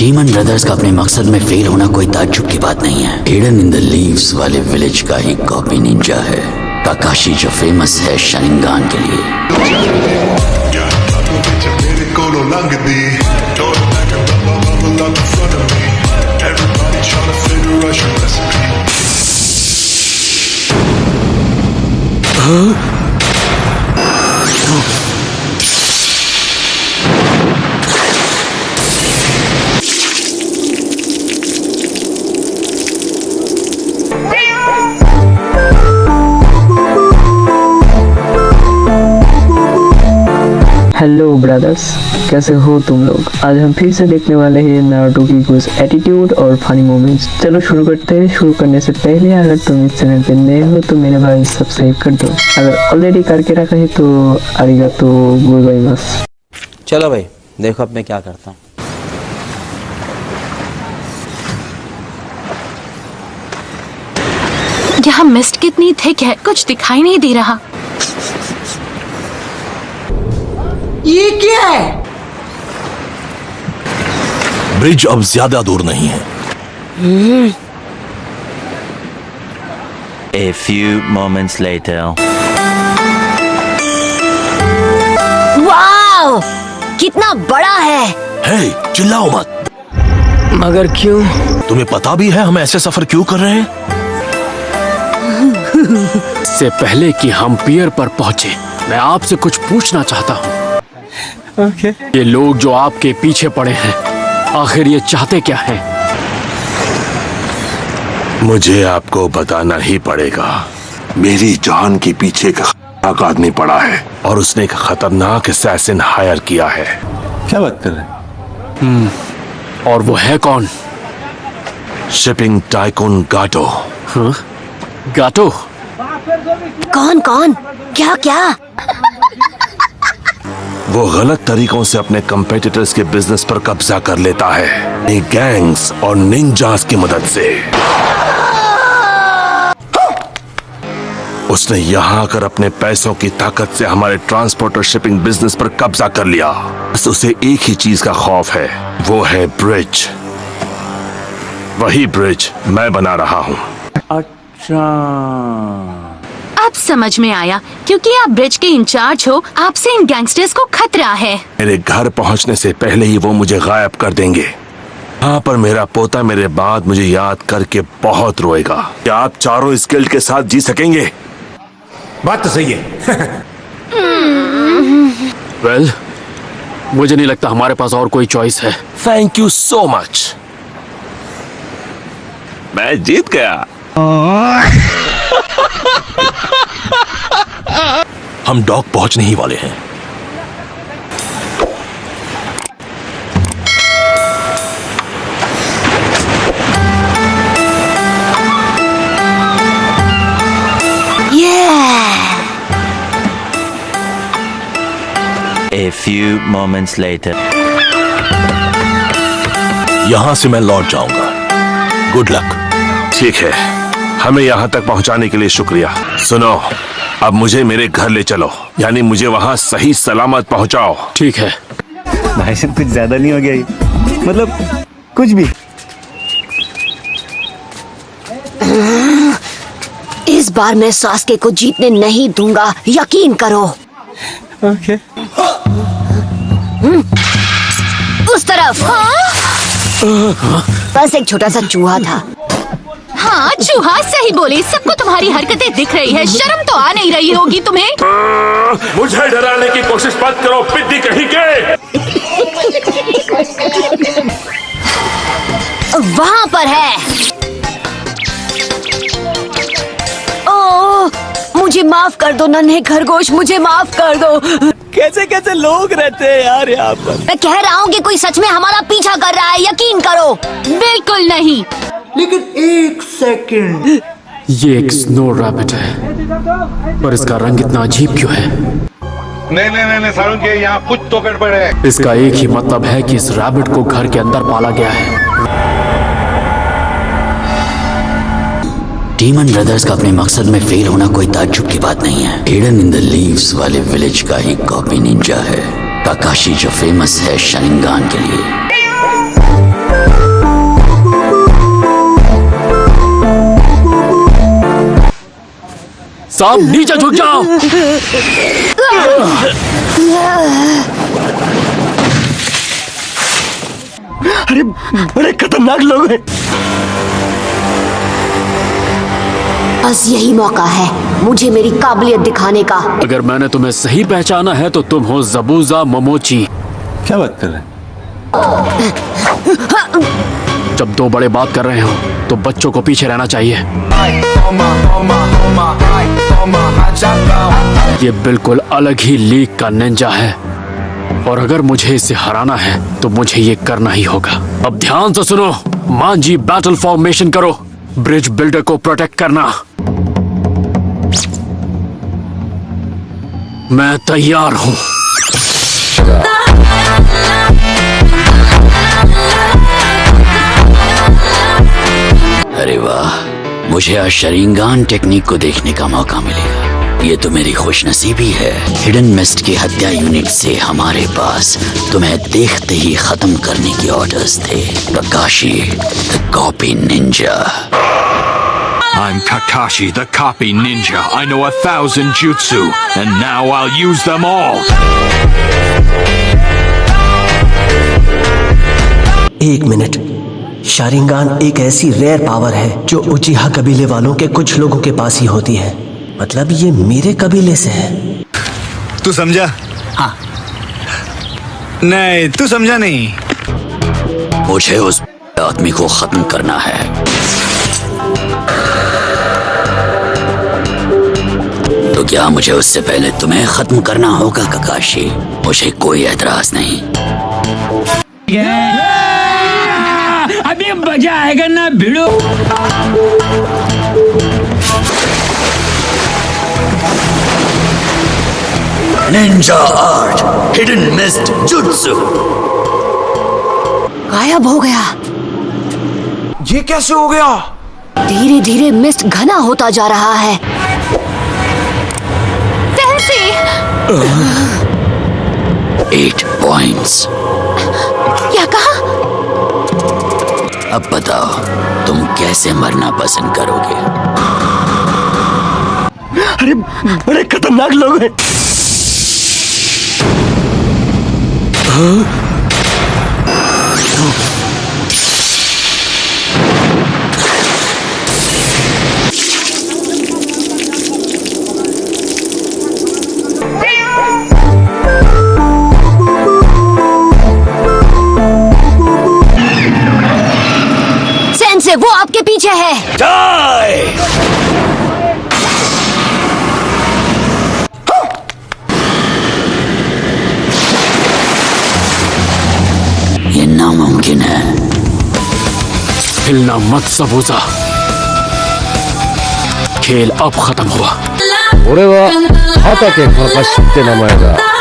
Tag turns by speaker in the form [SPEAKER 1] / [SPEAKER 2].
[SPEAKER 1] Demon brothers का अपने मकसद में फेल होना कोई ताज्जुब की बात नहीं है। हिडन इन द लीव्स वाले विलेज का ही कॉपी निंजा है काकाशी, जो फेमस है शारिंगान के लिए।
[SPEAKER 2] हेलो ब्रदर्स, कैसे हो तुम लोग। आज हम फिर से देखने वाले हैं नारुतो की कुछ एटीट्यूड और फनी मोमेंट्स। चलो शुरू करते हैं। शुरू करने से पहले अगर तुम इस चैनल पे नए हो तो मेरे भाई सब्सक्राइब कर दो। अगर ऑलरेडी करके रखा है तो आरिगातो गोजाइमासु।
[SPEAKER 3] चलो भाई देखो अब मैं क्या करता हूँ।
[SPEAKER 4] यहाँ मिस्ट कितनी थिक है, कुछ दिखाई नहीं दे रहा।
[SPEAKER 5] ये क्या है?
[SPEAKER 6] ब्रिज अब ज्यादा दूर नहीं है।
[SPEAKER 7] A few moments later.
[SPEAKER 8] Wow, कितना बड़ा है।
[SPEAKER 6] हे, चिल्लाओ मत।
[SPEAKER 2] मगर क्यों?
[SPEAKER 6] तुम्हें पता भी है हम ऐसे सफर क्यों कर रहे हैं?
[SPEAKER 9] इससे पहले कि हम पियर पर पहुंचे, मैं आपसे कुछ पूछना चाहता हूँ। ये लोग जो आपके पीछे पड़े हैं, आखिर ये चाहते क्या हैं?
[SPEAKER 6] मुझे आपको बताना ही पड़ेगा। मेरी जान के पीछे एक खतरनाक आदमी पड़ा है और उसने एक खतरनाक असैसिन हायर किया है।
[SPEAKER 3] क्या बात कर रहे हैं?
[SPEAKER 9] और वो है कौन?
[SPEAKER 6] Shipping tycoon Gato.
[SPEAKER 9] हाँ? गाटो?
[SPEAKER 8] कौन कौन, क्या क्या?
[SPEAKER 6] वो गलत तरीकों से अपने कंपेटिटर्स के बिजनेस पर कब्जा कर लेता है, गैंग्स और निंजास की मदद से। उसने यहाँ आकर अपने पैसों की ताकत से हमारे ट्रांसपोर्ट और शिपिंग बिजनेस पर कब्जा कर लिया। बस उसे एक ही चीज का खौफ है, वो है ब्रिज। वही ब्रिज मैं बना रहा हूँ।
[SPEAKER 3] अच्छा,
[SPEAKER 4] अब समझ में आया, क्योंकि आप ब्रिज के इंचार्ज हो, आपसे इन गैंगस्टर्स को खतरा है।
[SPEAKER 6] मेरे घर पहुँचने से पहले ही वो मुझे गायब कर देंगे। यहाँ पर मेरा पोता मेरे बाद मुझे याद करके बहुत रोएगा। क्या आप चारों इस गिल्ड के साथ जी सकेंगे?
[SPEAKER 10] बात तो सही है।
[SPEAKER 9] वेल, मुझे नहीं लगता हमारे पास और कोई चॉइस है।
[SPEAKER 6] Thank you so much. मैं जीत गया। हम डॉक पहुंचने ही वाले हैं।
[SPEAKER 7] A few moments later.
[SPEAKER 6] यहां से मैं लौट जाऊंगा। Good luck. ठीक है, हमें यहाँ तक पहुँचाने के लिए शुक्रिया। सुनो, अब मुझे मेरे घर ले चलो, यानी मुझे वहाँ सही सलामत पहुँचाओ।
[SPEAKER 9] ठीक है।
[SPEAKER 3] भाई साहब कुछ ज्यादा नहीं हो गया ये? मतलब कुछ भी।
[SPEAKER 8] इस बार मैं सास्के को जीतने नहीं दूंगा, यकीन करो।
[SPEAKER 3] ओके।
[SPEAKER 8] उस तरफ। बस एक छोटा सा चूहा था।
[SPEAKER 4] हाँ, चूहा सही बोली। सबको तुम्हारी हरकतें दिख रही है, शर्म तो आ नहीं रही होगी तुम्हें।
[SPEAKER 6] मुझे डराने की कोशिश मत करो, पिद्दी कहीं के।
[SPEAKER 8] वहाँ पर है। ओह, मुझे माफ कर दो नन्हे खरगोश, मुझे माफ कर दो।
[SPEAKER 3] कैसे कैसे लोग रहते हैं यार यहाँ पर।
[SPEAKER 8] मैं कह रहा हूँ कि कोई सच में हमारा पीछा कर रहा है, यकीन करो।
[SPEAKER 4] बिल्कुल नहीं।
[SPEAKER 5] लेकिन एक सेकंड,
[SPEAKER 9] ये एक स्नो रैबिट है, पर इसका रंग इतना अजीब क्यों है?
[SPEAKER 10] नहीं सारुण के यहाँ कुछ तो गड़बड़ है।
[SPEAKER 9] इसका एक ही मतलब है कि इस रैबिट को घर के अंदर पाला गया है।
[SPEAKER 1] डीमन ब्रदर्स का अपने मकसद में फेल होना कोई ताज्जुब की बात नहीं है। हिडन इन द लीव्स वाले विलेज का ही कॉपी निंजा है काकाशी, जो फेमस है शारिंगान के लिए।
[SPEAKER 9] साहब नीचे झुक जाओ।
[SPEAKER 3] अरे बड़े खतरनाक लोग हैं।
[SPEAKER 8] बस यही मौका है मुझे मेरी काबिलियत दिखाने का।
[SPEAKER 9] अगर मैंने तुम्हें सही पहचाना है तो तुम हो ज़बूज़ा मोमोची।
[SPEAKER 3] क्या बात कर रहे हैं?
[SPEAKER 9] जब दो बड़े बात कर रहे हो तो बच्चों को पीछे रहना चाहिए। ये बिल्कुल अलग ही लीग का निंजा है और अगर मुझे इसे हराना है तो मुझे ये करना ही होगा। अब ध्यान से सुनो, मांजी बैटल फॉर्मेशन करो, ब्रिज बिल्डर को प्रोटेक्ट करना। मैं तैयार हूं।
[SPEAKER 1] अरे वाह, मुझे आज शरिंगान टेक्निक को देखने का मौका मिलेगा। ये तो मेरी खुशनसीबी है। हिडन मिस्ट की हत्या यूनिट से हमारे पास तुम्हें देखते ही खत्म करने के ऑर्डर्स थे। Kakashi the copy ninja.
[SPEAKER 6] I'm Kakashi, the copy ninja. I know 1,000 jutsu, and now I'll use them all.
[SPEAKER 11] एक मिनट, शारिंगान एक ऐसी रेयर पावर है जो उचिहा कबीले वालों के कुछ लोगों के पास ही होती है। मतलब ये मेरे कबीले से है।
[SPEAKER 3] तू समझा? हाँ। नहीं, तू समझा नहीं।
[SPEAKER 1] मुझे उस आदमी को खत्म करना है। तो क्या मुझे उससे पहले तुम्हें खत्म करना होगा ककाशी? मुझे कोई एतराज नहीं।
[SPEAKER 2] अभी मजा आएगा ना भिड़ो।
[SPEAKER 1] Ninja art, hidden mist jutsu.
[SPEAKER 8] गायब हो गया।
[SPEAKER 5] ये कैसे हो गया?
[SPEAKER 8] धीरे धीरे मिस्ट घना होता जा रहा है।
[SPEAKER 1] 8 पॉइंट्स।
[SPEAKER 8] क्या कहा?
[SPEAKER 1] अब बताओ तुम कैसे मरना पसंद करोगे?
[SPEAKER 3] अरे बड़े खतरनाक लोग हैं।
[SPEAKER 8] सेंसे, वो आपके पीछे है।
[SPEAKER 1] जाए! ये नामुमकिन है।
[SPEAKER 9] हिलना मत सबूजा, खेल अब खत्म हुआ।
[SPEAKER 10] 俺は畑の証って名前だ。